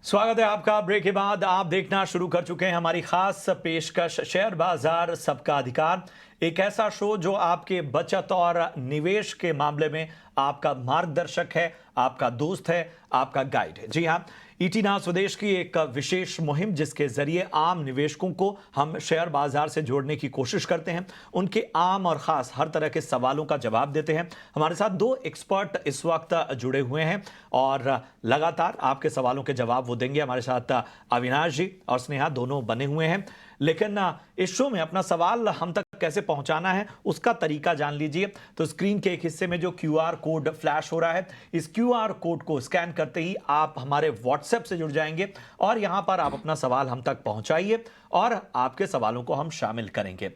स्वागत है आपका। ब्रेक के बाद आप देखना शुरू कर चुके हैं हमारी खास पेशकश शेयर बाजार सबका अधिकार, एक ऐसा शो जो आपके बचत और निवेश के मामले में आपका मार्गदर्शक है, आपका दोस्त है, आपका गाइड है। जी हाँ, ईटी ना स्वदेश की एक विशेष मुहिम जिसके जरिए आम निवेशकों को हम शेयर बाजार से जोड़ने की कोशिश करते हैं, उनके आम और खास हर तरह के सवालों का जवाब देते हैं। हमारे साथ दो एक्सपर्ट इस वक्त जुड़े हुए हैं और लगातार आपके सवालों के जवाब वो देंगे। हमारे साथ अविनाश जी और स्नेहा दोनों बने हुए हैं। लेकिन इस शो में अपना सवाल हम तक कैसे पहुंचाना है उसका तरीका जान लीजिए। तो स्क्रीन के एक हिस्से में जो क्यूआर कोड फ्लैश हो रहा है, इस क्यूआर कोड को स्कैन करते ही आप हमारे व्हाट्सएप से जुड़ जाएंगे और यहां पर आप अपना सवाल हम तक पहुंचाइए और आपके सवालों को हम शामिल करेंगे।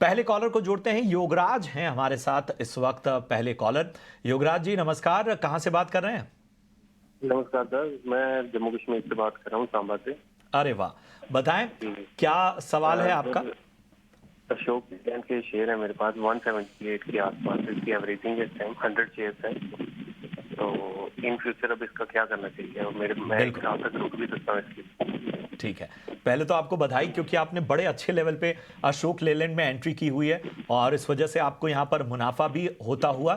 पहले कॉलर को जोड़ते हैं। योगराज हैं हमारे साथ इस वक्त पहले कॉलर। योगराज जी नमस्कार, कहां से बात कर रहे हैं? नमस्कार सर, मैं जम्मू कश्मीर से बात कर रहा हूँ, सांबा से। अरे वाह, बताएं क्या सवाल है आपका? अशोक लेलैंड के शेयर है मेरे पास 178 के आसपास। इसकी एवरेजिंग इस टाइम 100 शेयर्स है। तो इन फ्यूचर अब इसका क्या करना चाहिए और मैं कहाँ तक रुक भी सकता हूँ इसकी? ठीक है, पहले तो आपको बधाई क्योंकि आपने बड़े अच्छे लेवल पे अशोक लेलैंड में एंट्री की हुई है और इस वजह से आपको यहाँ पर मुनाफा भी होता हुआ।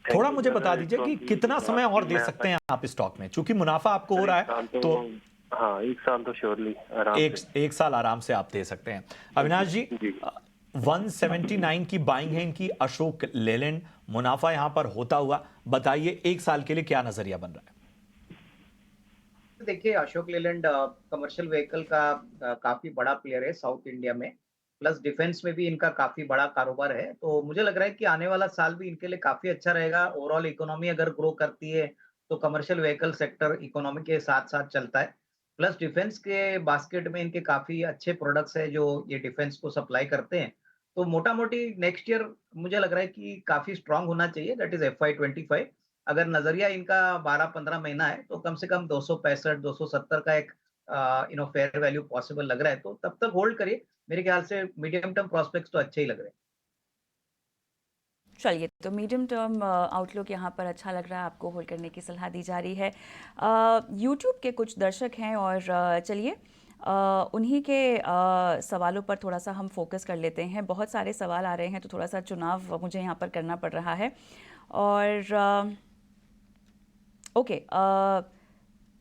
थोड़ा मुझे बता दीजिए कि कितना समय और दे सकते हैं आप इस स्टॉक में, चूंकि मुनाफा आपको हो रहा है तो हाँ, एक साल तो श्योरली एक साल आराम से आप दे सकते हैं। अविनाश जी, 179 की बाइंग है इनकी अशोक लेलैंड, मुनाफा यहां पर होता हुआ, बताइए एक साल के लिए क्या नजरिया बन रहा है? देखिए, अशोक लेलैंड कमर्शियल व्हीकल का काफी बड़ा प्लेयर है साउथ इंडिया में, प्लस डिफेंस में भी इनका काफी बड़ा कारोबार है। तो मुझे लग रहा है कि आने वाला साल भी इनके लिए काफी अच्छा रहेगा। ओवरऑल इकोनॉमी अगर ग्रो करती है तो कमर्शियल व्हीकल सेक्टर इकोनॉमी के साथ साथ चलता है। प्लस डिफेंस के बास्केट में इनके काफी अच्छे प्रोडक्ट्स है जो ये डिफेंस को सप्लाई करते हैं। तो मोटा मोटी नेक्स्ट ईयर मुझे लग रहा है कि काफी स्ट्रांग होना चाहिए, दैट इज FY25। अगर नजरिया इनका 12-15 महीना है तो कम से कम 265 270 का एक फेयर वैल्यू पॉसिबल लग रहा है। तो तब तक होल्ड करिए, मेरे ख्याल से मीडियम टर्म प्रोस्पेक्ट्स तो अच्छे ही लग रहे हैं। चलिए, तो मीडियम टर्म आउटलुक यहाँ पर अच्छा लग रहा है, आपको होल्ड करने की सलाह दी जा रही है। यूट्यूब के कुछ दर्शक हैं और चलिए उन्हीं के सवालों पर थोड़ा सा हम फोकस कर लेते हैं। बहुत सारे सवाल आ रहे हैं तो थोड़ा सा चुनाव मुझे यहाँ पर करना पड़ रहा है। और ओके,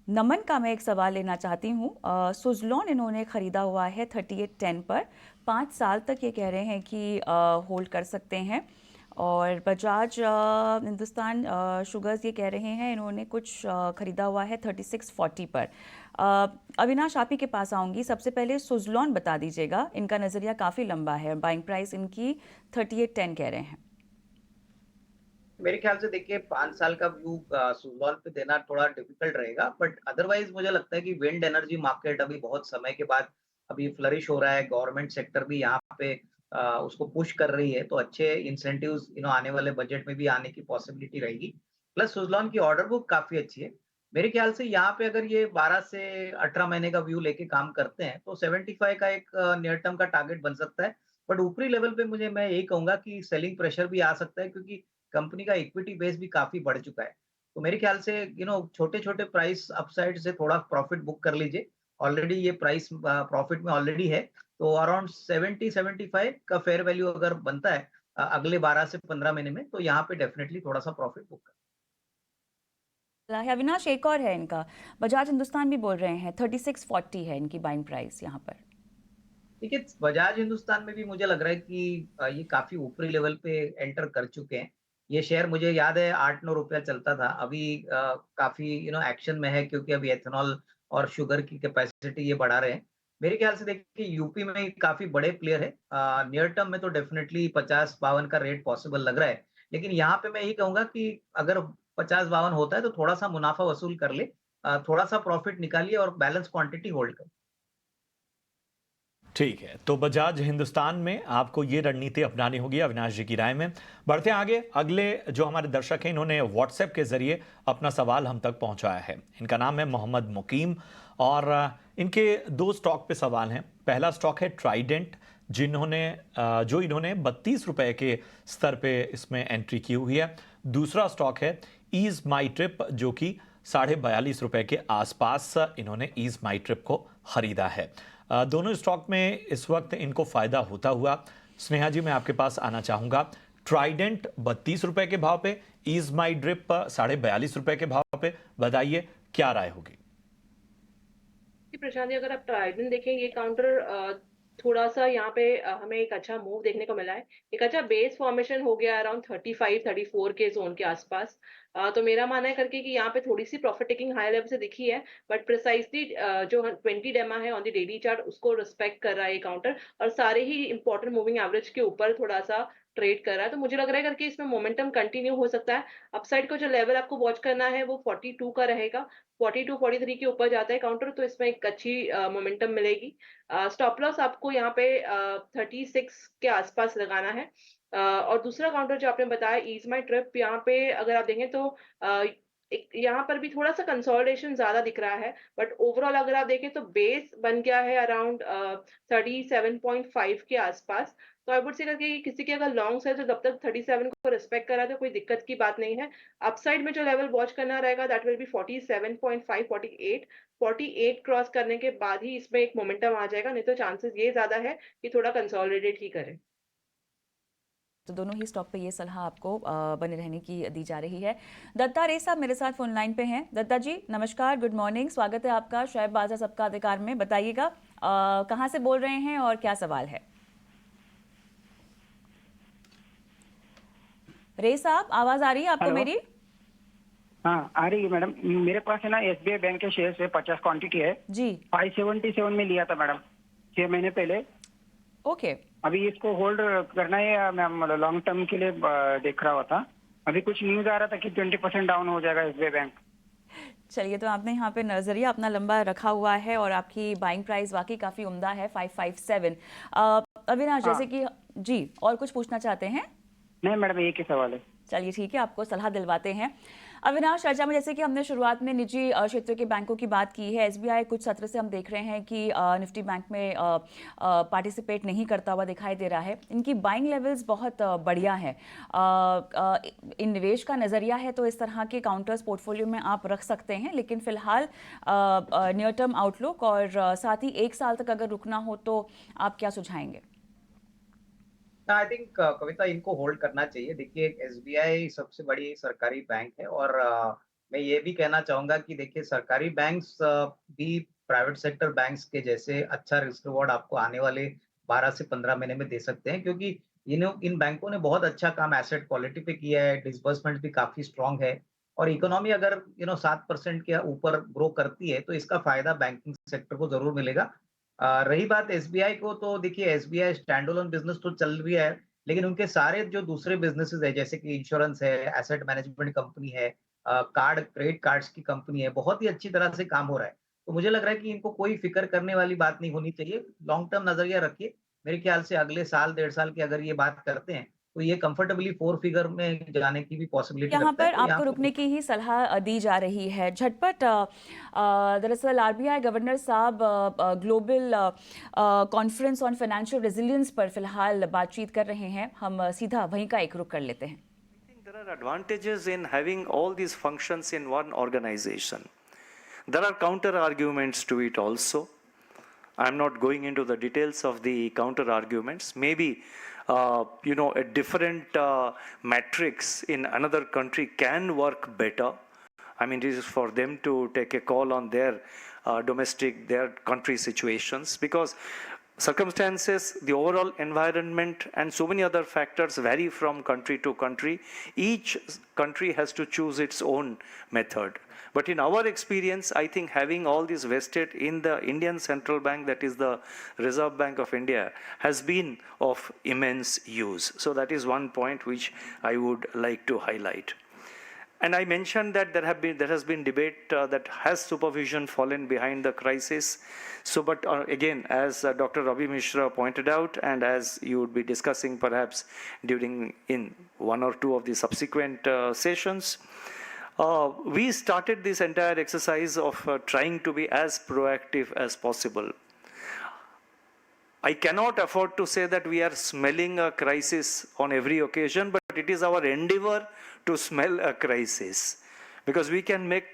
नमन का मैं एक सवाल लेना चाहती हूँ। सुज़लॉन इन्होंने ख़रीदा हुआ है 3810 पर, 5 साल तक ये कह रहे हैं कि होल्ड कर सकते हैं। और बजाज हिंदुस्तान शुगर्स ये कह रहे हैं इन्होंने कुछ ख़रीदा हुआ है 3640 पर। अविनाश, आप ही के पास आऊँगी। सबसे पहले सुज़लॉन बता दीजिएगा, इनका नज़रिया काफ़ी लंबा है, बाइंग प्राइस इनकी 3810 कह रहे हैं। मेरे ख्याल से देखिए 5 साल का व्यू सुज़लॉन पे देना थोड़ा डिफिकल्ट रहेगा, बट अदरवाइज मुझे लगता है कि विंड एनर्जी मार्केट अभी बहुत समय के बाद अभी फ्लरिश हो रहा है। गवर्नमेंट सेक्टर भी यहाँ पे उसको पुश कर रही है, तो अच्छे इंसेंटिव्स आने वाले बजट में भी आने की पॉसिबिलिटी रहेगी। प्लस सुज़लॉन की ऑर्डर बुक काफी अच्छी है। मेरे ख्याल से यहाँ पे अगर ये 12 से 18 महीने का व्यू लेके काम करते हैं तो 75 का एक नियर टर्म का टारगेट बन सकता है। बट ऊपरी लेवल पे मैं यही कहूंगा कि सेलिंग प्रेशर भी आ सकता है, क्योंकि कंपनी का इक्विटी बेस भी काफी बढ़ चुका है। तो मेरे ख्याल से छोटे-छोटे प्राइस अपसाइड से थोड़ा प्रॉफिट बुक कर लीजिए। ऑलरेडी ये प्राइस प्रॉफिट में ऑलरेडी है, तो अराउंड 70-75 का फेयर वैल्यू अगर बनता है अगले 12 से 15 महीने में, तो यहाँ पे डेफिनेटली थोड़ा सा प्रॉफिट बुक कर। अविनाश, एक और है इनका, बजाज हिंदुस्तान भी बोल रहे हैं 3640 है इनकी बाइंग प्राइस यहाँ पर। देखिए, बजाज हिंदुस्तान में भी मुझे लग रहा है कि ये काफी ऊपरी लेवल पे एंटर कर चुके हैं। ये शेयर मुझे याद है 8-9 रुपया चलता था, अभी काफी एक्शन में है, क्योंकि अभी एथेनॉल और शुगर की कैपेसिटी ये बढ़ा रहे हैं। मेरे ख्याल से देखिए यूपी में काफी बड़े प्लेयर है। नियर टर्म में तो डेफिनेटली 50-52 का रेट पॉसिबल लग रहा है। लेकिन यहाँ पे मैं यही कहूंगा कि अगर 50-52 होता है तो थोड़ा सा मुनाफा वसूल कर ले, थोड़ा सा प्रॉफिट निकालिए और बैलेंस क्वांटिटी होल्ड कर। ठीक है, तो बजाज हिंदुस्तान में आपको ये रणनीति अपनानी होगी अविनाश जी की राय में। बढ़ते हैं आगे। अगले जो हमारे दर्शक हैं इन्होंने व्हाट्सएप के जरिए अपना सवाल हम तक पहुंचाया है। इनका नाम है मोहम्मद मुकीम और इनके दो स्टॉक पे सवाल हैं। पहला स्टॉक है ट्राइडेंट, जो इन्होंने 32 रुपए के स्तर पे इसमें एंट्री की हुई है। दूसरा स्टॉक है ईज माई ट्रिप, जो कि ₹42.5 के आसपास इन्होंने ईज माई ट्रिप को खरीदा है। दोनों स्टॉक में इस वक्त इनको फायदा होता हुआ। स्नेहा जी, मैं आपके पास आना चाहूंगा। ट्राइडेंट ₹32 के भाव पे, ईज माई ड्रिप ₹42.5 के भाव पे, बताइए क्या राय होगी? प्रशांत जी, अगर आप ट्राइडेंट देखें, ये काउंटर थोड़ा सा यहाँ पे हमें एक अच्छा मूव देखने को मिला है। एक अच्छा बेस फॉर्मेशन हो गया अराउंड 35-34 के जोन के आसपास। तो मेरा मानना है करके कि यहाँ पे थोड़ी सी प्रॉफिट टेकिंग हाई लेवल से दिखी है, बट प्रिसाइसली जो 20 डेमा है ऑन द डेली चार्ट उसको रिस्पेक्ट कर रहा है ये काउंटर, और सारे ही इंपॉर्टेंट मूविंग एवरेज के ऊपर थोड़ा सा ट्रेड कर रहा है। तो मुझे लग रहा है करके इसमें मोमेंटम कंटिन्यू हो सकता है। अपसाइड का जो लेवल आपको वॉच करना है वो 42 का रहेगा। 42-43 के ऊपर जाता है काउंटर तो इसमें एक अच्छी मोमेंटम मिलेगी। स्टॉप लॉस आपको यहाँ पे 36 के आसपास लगाना है। और दूसरा काउंटर जो आपने बताया ईज माई ट्रिप, यहाँ पे अगर आप देखें तो यहाँ पर भी थोड़ा सा कंसोलिडेशन ज्यादा दिख रहा है, बट ओवरऑल अगर आप देखें तो बेस बन गया है अराउंड 37.5 के आसपास। तो आई वुड से करके किसी के अगर लॉन्ग है तो जब तक 37 को रिस्पेक्ट करा तो कोई दिक्कत की बात नहीं है। अपसाइड में जो लेवल वॉच करना रहेगा दैट विल बी 47.5, 48 क्रॉस करने के बाद ही इसमें एक मोमेंटम आ जाएगा, नहीं तो चांसेस ये ज्यादा है कि थोड़ा कंसोलिडेट ही करे। तो दोनों ही स्टॉक पे ये सलाह आपको बने रहने की दी जा रही है। दत्ता रे साहब मेरे साथ फोन लाइन पे हैं। दत्ता जी नमस्कार, गुड मॉर्निंग, स्वागत है आपका शेयर बाजार सबका अधिकार में। बताइएगा कहाँ से बोल रहे हैं और क्या सवाल है? रे साहब आवाज आ रही है आपको मेरी? हाँ आ रही है मैडम। मेरे पास है ना SBI बैंक के शेयर है, 50 क्वांटिटी है जी। 577 में लिया था मैडम 6 महीने पहले। ओके, अभी इसको होल्ड करना है या मैं लॉन्ग टर्म के लिए देख रहा हुआ था। अभी कुछ न्यूज आ रहा था कि 20% डाउन हो जाएगा SBI बैंक। चलिए, तो आपने यहाँ पे नजरिया अपना लंबा रखा हुआ है और आपकी बाइंग प्राइस वाकई काफी उम्दा है 557। अविनाश जैसे कि जी, और कुछ पूछना चाहते हैं? नहीं मैडम, एक ही सवाल है। चलिए ठीक है, आपको सलाह दिलवाते हैं। अविनाश, चर्चा में जैसे कि हमने शुरुआत में निजी क्षेत्र के बैंकों की बात की है, SBI कुछ सत्र से हम देख रहे हैं कि निफ्टी बैंक में पार्टिसिपेट नहीं करता हुआ दिखाई दे रहा है। इनकी बाइंग लेवल्स बहुत बढ़िया है। इन निवेश का नज़रिया है तो इस तरह के काउंटर्स पोर्टफोलियो में आप रख सकते हैं, लेकिन फिलहाल नियर टर्म आउटलुक और साथ ही 1 साल तक अगर रुकना हो तो आप क्या सुझाएंगे? आई थिंक कविता इनको होल्ड करना चाहिए। देखिए SBI सबसे बड़ी सरकारी बैंक है और मैं ये भी कहना चाहूंगा कि देखिए सरकारी बैंक्स भी प्राइवेट सेक्टर बैंक्स के जैसे अच्छा रिस्क रिवॉर्ड आपको आने वाले 12 से 15 महीने में दे सकते हैं, क्योंकि इन बैंकों ने बहुत अच्छा काम एसेट क्वालिटी पे किया है, डिसबर्समेंट भी काफी स्ट्रांग है और इकोनॉमी अगर 7% के ऊपर ग्रो करती है तो इसका फायदा बैंकिंग सेक्टर को जरूर मिलेगा। रही बात SBI को, तो देखिए SBI स्टैंड अलोन बिजनेस तो चल रही है, लेकिन उनके सारे जो दूसरे बिजनेसेस है जैसे कि इंश्योरेंस है, एसेट मैनेजमेंट कंपनी है, क्रेडिट कार्ड्स की कंपनी है, बहुत ही अच्छी तरह से काम हो रहा है। तो मुझे लग रहा है कि इनको कोई फिक्र करने वाली बात नहीं होनी चाहिए। लॉन्ग टर्म नजरिया रखिए। मेरे ख्याल से अगले साल 1.5 साल की अगर ये बात करते हैं तो ये कंफर्टेबली 4 फिगर में जाने की भी पॉसिबिलिटी यहाँ रखता है। पर तो यहाँ आपको रुकने की ही सलाह दी जा रही है झटपट। दरअसल RBI गवर्नर साहब global conference on financial resilience पर फिलहाल बातचीत कर रहे हैं। हम सीधा वहीं का एक रुख कर लेते हैं। There are advantages in having all these functions in one organization. There are counter arguments to it also. I'm not going into the details of the counter arguments. Maybe a different matrix in another country can work better. I mean, it is for them to take a call on their their country situations, because circumstances, the overall environment, and so many other factors vary from country to country. Each country has to choose its own method. But in our experience, I think having all this vested in the Indian Central Bank, that is the Reserve Bank of India, has been of immense use. So that is one point which I would like to highlight. And I mentioned that there has been debate that has supervision fallen behind the crisis. So, but again, as Dr. Ravi Mishra pointed out, and as you would be discussing perhaps in one or two of the subsequent sessions, we started this entire exercise of trying to be as proactive as possible. I cannot afford to say that we are smelling a crisis on every occasion, but it is our endeavor to smell a crisis, because we can make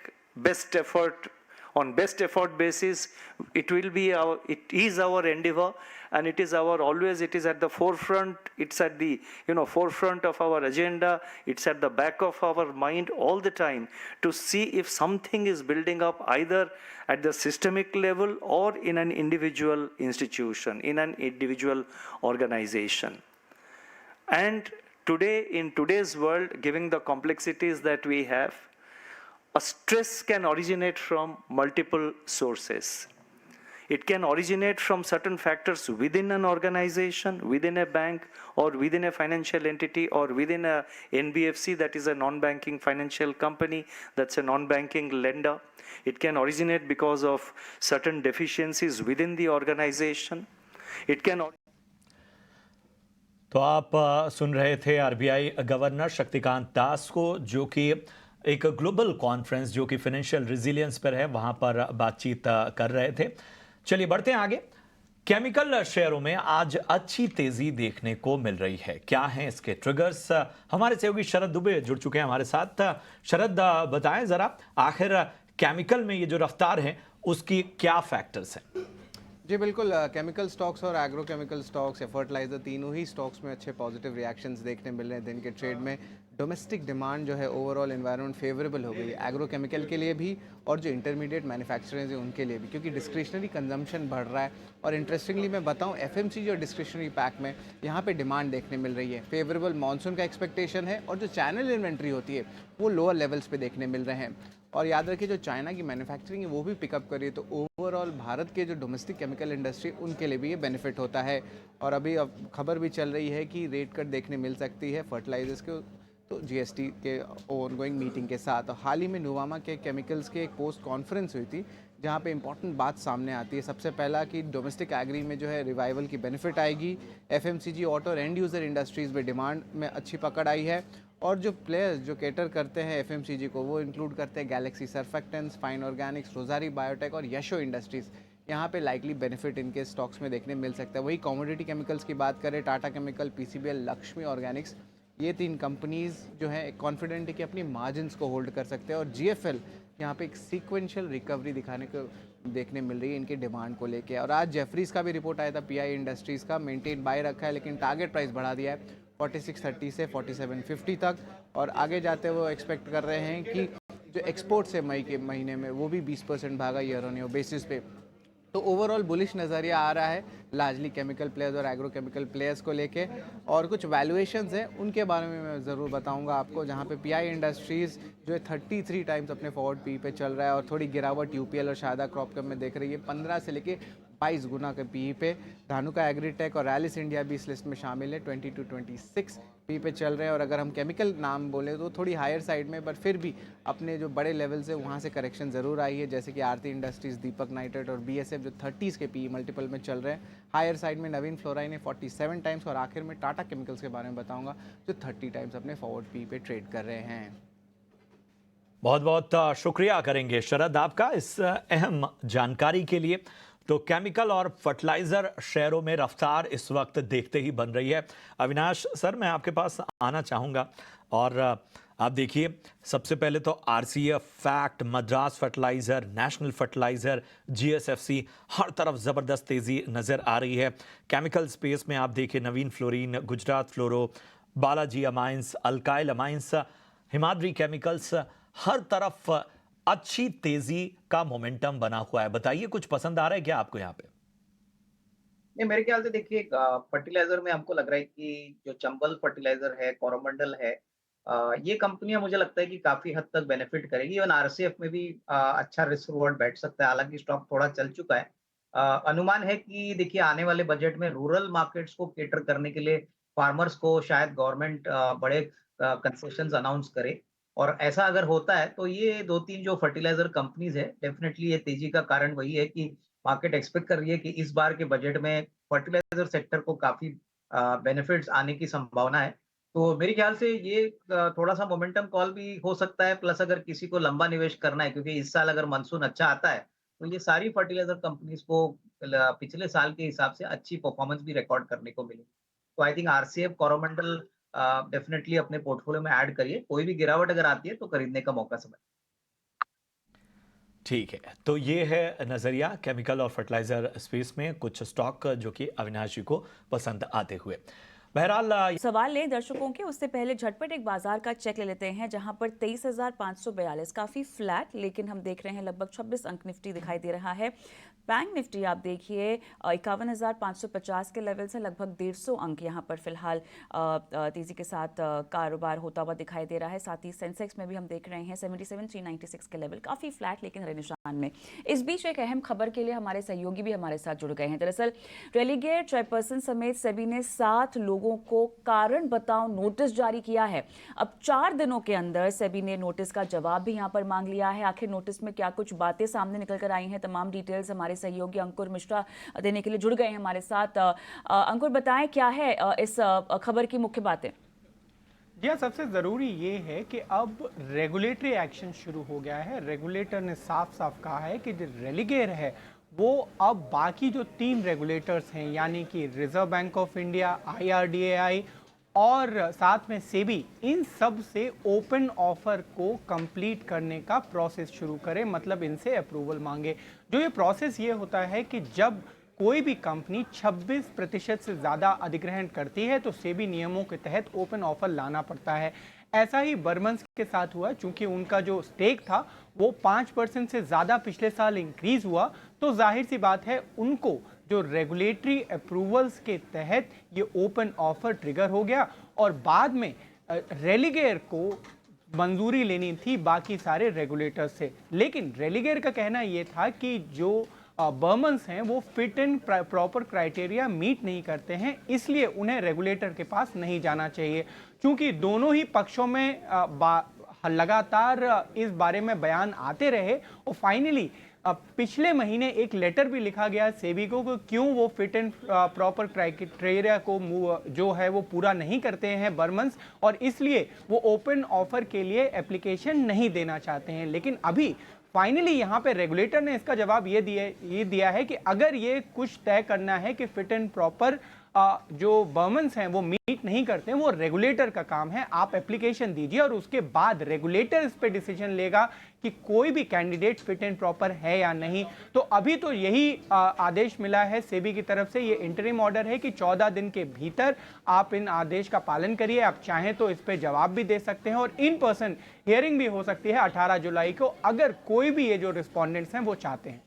best effort, on best effort basis, it is our endeavor, and it is at the forefront, it's at the, forefront of our agenda, it's at the back of our mind all the time to see if something is building up either at the systemic level or in an individual institution, in an individual organization. And today, in today's world, given the complexities that we have, a stress can originate from multiple sources. It can originate from certain factors within an organization, within a bank, or within a financial entity, or within a NBFC, that is a non-banking financial company, that's a non-banking lender. It can originate because of certain deficiencies within the organization. It can तो आप सुन रहे थे RBI governor Shaktikanta Das को, जो कि एक global conference जो कि फाइनेंशियल रिजिलियंस पर है वहां पर बातचीत कर रहे थे। चलिए बढ़ते हैं आगे। केमिकल शेयरों में आज अच्छी तेजी देखने को मिल रही है। क्या हैं इसके ट्रिगर्स? हमारे सहयोगी शरद दुबे जुड़ चुके हैं हमारे साथ। शरद, बताएं जरा, आखिर केमिकल में ये जो रफ्तार है उसकी क्या फैक्टर्स हैं? जी बिल्कुल, केमिकल स्टॉक्स और एग्रो केमिकल स्टॉक्स या फर्टिलाइजर, तीनों ही स्टॉक्स में अच्छे पॉजिटिव रिएक्शंस देखने मिल रहे हैं। दिन के ट्रेड में डोमेस्टिक डिमांड जो है, ओवरऑल एनवायरनमेंट फेवरेबल हो गई एग्रो केमिकल के लिए भी और जो इंटरमीडिएट मैन्युफैक्चरर्स हैं उनके लिए भी, क्योंकि डिस्क्रिशनरी कंजम्पशन बढ़ रहा है। और इंटरेस्टिंगली मैं बताऊं, एफएमसीजी और डिस्क्रिशनरी पैक में यहाँ पे डिमांड देखने मिल रही है। फेवरेबल मानसून का एक्सपेक्टेशन है और जो चैनल इन्वेंट्री होती है वो लोअर लेवल्स पे देखने मिल रहे हैं। और याद रखिए, जो चाइना की मैन्युफैक्चरिंग है वो भी पिकअप करी है, तो ओवरऑल भारत के जो डोमेस्टिक केमिकल इंडस्ट्री उनके लिए भी ये बेनिफिट होता है। और अभी अब खबर भी चल रही है कि रेट कट देखने मिल सकती है फर्टिलाइजर्स के, तो जीएसटी के ऑनगोइंग मीटिंग के साथ। हाल ही में नुवामा के केमिकल्स के एक पोस्ट कॉन्फ्रेंस हुई थी, जहाँ पे इंपॉर्टेंट बात सामने आती है। सबसे पहला कि डोमेस्टिक एग्री में जो है रिवाइवल की बेनिफिट आएगी। एफएमसीजी, ऑटो और एंड यूज़र इंडस्ट्रीज़ में डिमांड में अच्छी पकड़ आई है। और जो प्लेयर्स जो कैटर करते हैं एफएमसीजी को, वो इंक्लूड करते हैं Galaxy surfactants, fine Organics, Rosari biotech और यशो इंडस्ट्रीज़। यहाँ पे लाइकली बेनिफिट इनके स्टॉक्स में देखने मिल सकता है। वही कमोडिटी केमिकल्स की बात करें, Tata chemical, PCBL, Lakshmi Organics, ये तीन कंपनीज़ जो है कॉन्फिडेंट है कि अपनी मार्जिन्स को होल्ड कर सकते हैं। और जीएफएल यहाँ पे एक सीक्वेंशियल रिकवरी दिखाने को देखने मिल रही है इनके डिमांड को लेके। और आज जेफरीज का भी रिपोर्ट आया था, पीआई इंडस्ट्रीज़ का, मेंटेन बाय रखा है लेकिन टारगेट प्राइस बढ़ा दिया है 4630 से 4750 तक। और आगे जाते हुए एक्सपेक्ट कर रहे हैं कि जो एक्सपोर्ट्स है मई के महीने में वो भी 20% भागा ईयर ऑन ईयर बेसिस पे। तो ओवरऑल बुलिश नज़रिया आ रहा है लार्जली केमिकल प्लेयर्स और एग्रो केमिकल प्लेयर्स को लेके। और कुछ वैल्यूएशंस हैं उनके बारे में मैं ज़रूर बताऊंगा आपको, जहां पे पीआई इंडस्ट्रीज़ जो है 33 टाइम्स अपने फॉरवर्ड पी पे चल रहा है। और थोड़ी गिरावट यूपीएल और शारदा क्रॉपकम में देख रही है, 15 से लेके 22 गुना के पी पे। धानुका एग्रीटेक और रैलिस इंडिया भी इस लिस्ट में शामिल है, 20 to 26 पी पे चल रहे हैं। और अगर हम केमिकल नाम बोले तो थोड़ी हायर साइड में, बट फिर भी अपने जो बड़े लेवल से वहाँ से करेक्शन ज़रूर आई है, जैसे कि आरती इंडस्ट्रीज़, दीपक नाइट्रेट और बीएसएफ जो 30s के पी मल्टीपल में चल रहे हैं। हायर साइड में नवीन फ्लोराइन ने 47 टाइम्स। और आखिर में टाटा केमिकल्स के बारे में बताऊँगा, जो 30 टाइम्स अपने फॉरवर्ड पी पे ट्रेड कर रहे हैं। बहुत बहुत शुक्रिया करेंगे शरद आपका इस अहम जानकारी के लिए। तो केमिकल और फर्टिलाइजर शेयरों में रफ्तार इस वक्त देखते ही बन रही है। अविनाश सर, मैं आपके पास आना चाहूँगा। और आप देखिए, सबसे पहले तो RCF, FACT, Madras fertilizer, national fertilizer, GSFC, हर तरफ ज़बरदस्त तेज़ी नज़र आ रही है। केमिकल स्पेस में आप देखिए, Naveen fluorine, Gujarat fluoro, Balaji amines, alkyl amines, Himadri chemicals, हर तरफ अच्छी तेजी का मोमेंटम बना हुआ है। बताइए, कुछ पसंद आ रहा है क्या आपको यहाँ पे? नहीं, मेरे ख्याल से देखिए, फर्टिलाइजर में हमको लग रहा है कि जो चंबल फर्टिलाइजर है, कोरोमंडल है, ये कंपनियां मुझे लगता है कि काफी हद तक बेनिफिट करेगी। इवन आरसीएफ में भी अच्छा रिस्क रिवॉर्ड बैठ सकता है, हालांकि स्टॉक थोड़ा चल चुका है। अनुमान है कि देखिए, आने वाले बजट में रूरल मार्केट्स को केटर करने के लिए फार्मर्स को शायद गवर्नमेंट बड़े कंसेशंस अनाउंस करे। और ऐसा अगर होता है तो ये 2-3 जो फर्टिलाइजर कंपनीज है, डेफिनेटली ये तेजी का कारण वही है कि मार्केट एक्सपेक्ट कर रही है कि इस बार के बजट में फर्टिलाइजर सेक्टर को काफी बेनिफिट्स आने की संभावना है। तो मेरे ख्याल से ये थोड़ा सा मोमेंटम कॉल भी हो सकता है। प्लस अगर किसी को लंबा निवेश करना है, क्योंकि इस साल अगर मानसून अच्छा आता है तो ये सारी फर्टिलाइजर कंपनीज को पिछले साल के हिसाब से अच्छी परफॉर्मेंस भी रिकॉर्ड करने को मिली। तो I think RCF, Coromandel definitely अपने पोर्टफोलियो में ऐड करिए। कोई भी गिरावट अगर आती है तो खरीदने का मौका समझ। ठीक है, तो ये है नज़रिया केमिकल और फर्टिलाइजर स्पेस में कुछ स्टॉक जो कि अविनाश जी को पसंद आते हुए। बहरहाल सवाल लें दर्शकों के, उससे पहले झटपट एक बाजार का चेक ले लेते हैं जहां पर 23,542 काफ़ी फ्लैट, लेकिन हम देख रहे हैं लगभग 26 अंक निफ्टी दिखाई दे रहा है। बैंक निफ्टी आप देखिए 51,550 के लेवल से लगभग 150 अंक यहां पर फिलहाल तेज़ी के साथ कारोबार होता हुआ दिखाई दे रहा है। साथ ही सेंसेक्स में भी हम देख रहे हैं 77,396 के लेवल, काफ़ी फ्लैट लेकिन हरे निशान में। इस बीच एक अहम खबर के लिए हमारे सहयोगी भी हमारे साथ जुड़ गए हैं। दरअसल रेलीगेयर चेयरपर्सन समेत सेबी ने 7 लोगों को कारण बताओ नोटिस जारी किया है। अब 4 दिनों के अंदर सेबी ने नोटिस का जवाब भी यहां पर मांग लिया है। आखिर नोटिस में क्या कुछ बातें सामने निकल कर आई हैं, तमाम डिटेल्स हमारे सहयोगी अंकुर मिश्रा देने के लिए जुड़ गए हैं हमारे साथ। अंकुर बताएं क्या है इस खबर की मुख्य बातें। जी हाँ, सबसे ज़रूरी ये है कि अब रेगुलेटरी एक्शन शुरू हो गया है। रेगुलेटर ने साफ साफ कहा है कि जो रेलीगेयर है वो अब बाकी जो 3 रेगुलेटर्स हैं, यानी कि reserve bank of India, IRDAI और साथ में सेबी, इन सब से ओपन ऑफर को कंप्लीट करने का प्रोसेस शुरू करे, मतलब इनसे अप्रूवल मांगे। जो ये प्रोसेस ये होता है कि जब कोई भी कंपनी 26% से ज़्यादा अधिग्रहण करती है तो सेबी नियमों के तहत ओपन ऑफर लाना पड़ता है। ऐसा ही बर्मन्स के साथ हुआ, चूंकि उनका जो स्टेक था वो 5% से ज़्यादा पिछले साल इंक्रीज हुआ, तो जाहिर सी बात है उनको जो रेगुलेटरी अप्रूवल्स के तहत ये ओपन ऑफर ट्रिगर हो गया और बाद में रेलीगेयर को मंजूरी लेनी थी बाकी सारे रेगुलेटर्स से। लेकिन रेलीगेयर का कहना ये था कि जो बर्मन्स हैं वो fit and proper criteria meet नहीं करते हैं, इसलिए उन्हें रेगुलेटर के पास नहीं जाना चाहिए। क्योंकि दोनों ही पक्षों में लगातार इस बारे में बयान आते रहे और फाइनली पिछले महीने एक लेटर भी लिखा गया सेबी को कि क्यों वो फिट एंड प्रॉपर क्राइटेरिया को जो है वो पूरा नहीं करते हैं बर्मन्स, और इसलिए वो ओपन ऑफर के लिए एप्लीकेशन नहीं देना चाहते हैं। लेकिन अभी फाइनली यहाँ पे रेगुलेटर ने इसका जवाब ये दिया है कि अगर ये कुछ तय करना है कि फिट एंड प्रॉपर जो बर्मन्स हैं वो मीट नहीं करते हैं, वो रेगुलेटर का काम है। आप एप्लीकेशन दीजिए और उसके बाद रेगुलेटर इस पे डिसीजन लेगा कि कोई भी कैंडिडेट फिट एंड प्रॉपर है या नहीं। तो अभी तो यही आदेश मिला है सेबी की तरफ से, ये इंटरिम ऑर्डर है कि 14 दिन के भीतर आप इन आदेश का पालन करिए। आप चाहें तो इस पे जवाब भी दे सकते हैं और इन पर्सन हियरिंग भी हो सकती है 18 जुलाई को, अगर कोई भी ये जो रिस्पॉन्डेंट्स हैं वो चाहते हैं।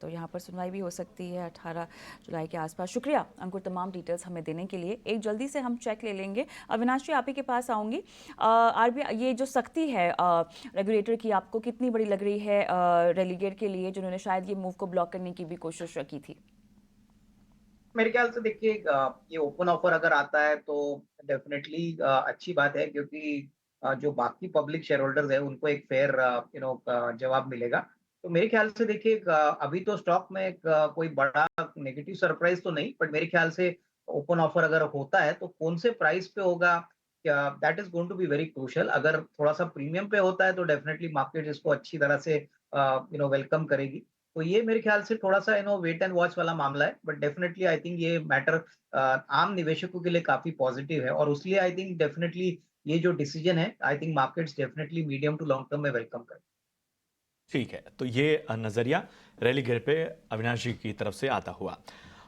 तो यहाँ पर सुनवाई भी हो सकती है 18 जुलाई के आसपास। शुक्रिया अंकुर तमाम डिटेल्स हमें देने के लिए। एक जल्दी से हम चेक ले लेंगे। अविनाश जी आप ही के पास आऊँगी। RBI ये जो सख्ती है रेगुलेटर की आपको कितनी बड़ी लग रही है रेलीगेयर के लिए, जिन्होंने शायद ये मूव को ब्लॉक करने की भी कोशिश की थी? मेरे ख्याल से देखिए ये ओपन ऑफर अगर आता है तो डेफिनेटली अच्छी बात है, क्योंकि जो बाकी पब्लिक शेयर होल्डर्स है उनको एक फेयर जवाब मिलेगा। तो मेरे ख्याल से देखिए अभी तो स्टॉक में कोई बड़ा नेगेटिव सरप्राइज तो नहीं, बट मेरे ख्याल से ओपन ऑफर अगर होता है तो कौन से प्राइस पे होगा, क्या that is going to be very crucial. अगर थोड़ा सा प्रीमियम पे होता है तो डेफिनेटली मार्केट इसको अच्छी तरह से वेलकम करेगी। तो ये मेरे ख्याल से थोड़ा सा वेट एंड वॉच वाला मामला है, बट डेफिनेटली आई थिंक ये मैटर आम निवेशकों के लिए काफी पॉजिटिव है और उसलिए आई थिंक डेफिनेटली ये जो डिसीजन है I think markets definitely medium to long term में वेलकम करें। ठीक है, तो ये नज़रिया रेलीगेयर पे अविनाश जी की तरफ से आता हुआ।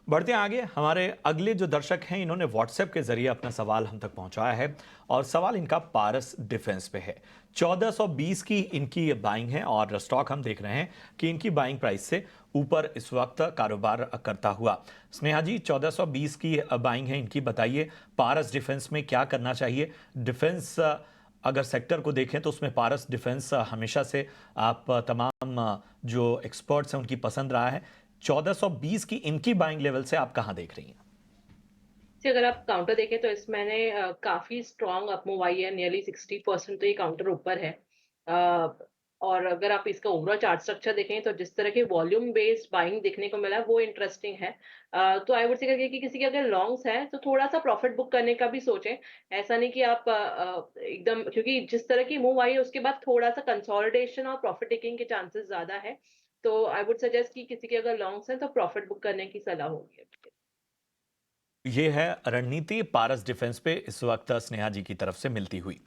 बढ़ते आगे, हमारे अगले जो दर्शक हैं इन्होंने व्हाट्सएप के जरिए अपना सवाल हम तक पहुंचाया है और सवाल इनका पारस डिफेंस पे है। 1420 की इनकी बाइंग है और स्टॉक हम देख रहे हैं कि इनकी बाइंग प्राइस से ऊपर इस वक्त कारोबार करता हुआ। स्नेहा जी 1420 की बाइंग है इनकी, बताइए पारस डिफेंस में क्या करना चाहिए? डिफेंस अगर सेक्टर को देखें तो उसमें पारस डिफेंस हमेशा से आप तमाम जो एक्सपर्ट्स हैं उनकी पसंद रहा है। 1420 की इनकी बाइंग लेवल से आप कहां देख रही हैं? अगर आप काउंटर देखें तो इस मैंने काफी स्ट्रॉन्ग अपमूव आई है, नियरली 60% तो ये काउंटर ऊपर है। और अगर आप इसका ओवरऑल चार्ट स्ट्रक्चर देखें तो जिस तरह के वॉल्यूम बेस्ड बाइंग देखने को मिला है वो इंटरेस्टिंग है। तो आई वुड से करके कि किसी के अगर लॉन्ग्स है तो थोड़ा सा प्रॉफिट बुक करने का भी सोचें। ऐसा नहीं कि आप एकदम, क्योंकि जिस तरह की मूव आई है उसके बाद थोड़ा सा कंसोलिडेशन और प्रॉफिट टेकिंग के चांसेस ज्यादा है। तो आई वुड सजेस्ट कि किसी के अगर लॉन्ग्स हैं तो प्रॉफिट बुक करने की सलाह होगी। ये है रणनीति पारस डिफेंस पे इस वक्त स्नेहा जी की तरफ से मिलती हुई।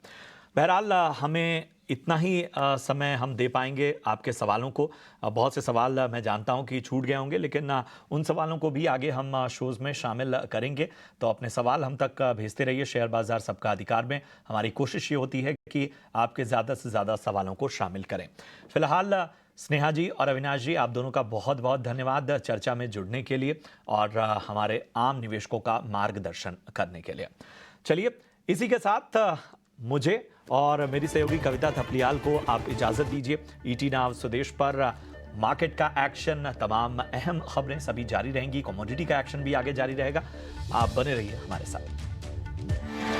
बहरहाल हमें इतना ही समय हम दे पाएंगे आपके सवालों को। बहुत से सवाल मैं जानता हूं कि छूट गए होंगे, लेकिन उन सवालों को भी आगे हम शोज़ में शामिल करेंगे। तो अपने सवाल हम तक भेजते रहिए। शेयर बाज़ार सबका अधिकार में हमारी कोशिश ये होती है कि आपके ज़्यादा से ज़्यादा सवालों को शामिल करें। फिलहाल स्नेहा जी और अविनाश जी, आप दोनों का बहुत बहुत धन्यवाद चर्चा में जुड़ने के लिए और हमारे आम निवेशकों का मार्गदर्शन करने के लिए। चलिए, इसी के साथ मुझे और मेरी सहयोगी कविता थपलियाल को आप इजाज़त दीजिए। ईटी नाउ स्वदेश पर मार्केट का एक्शन, तमाम अहम खबरें सभी जारी रहेंगी। कमोडिटी का एक्शन भी आगे जारी रहेगा। आप बने रहिए हमारे साथ।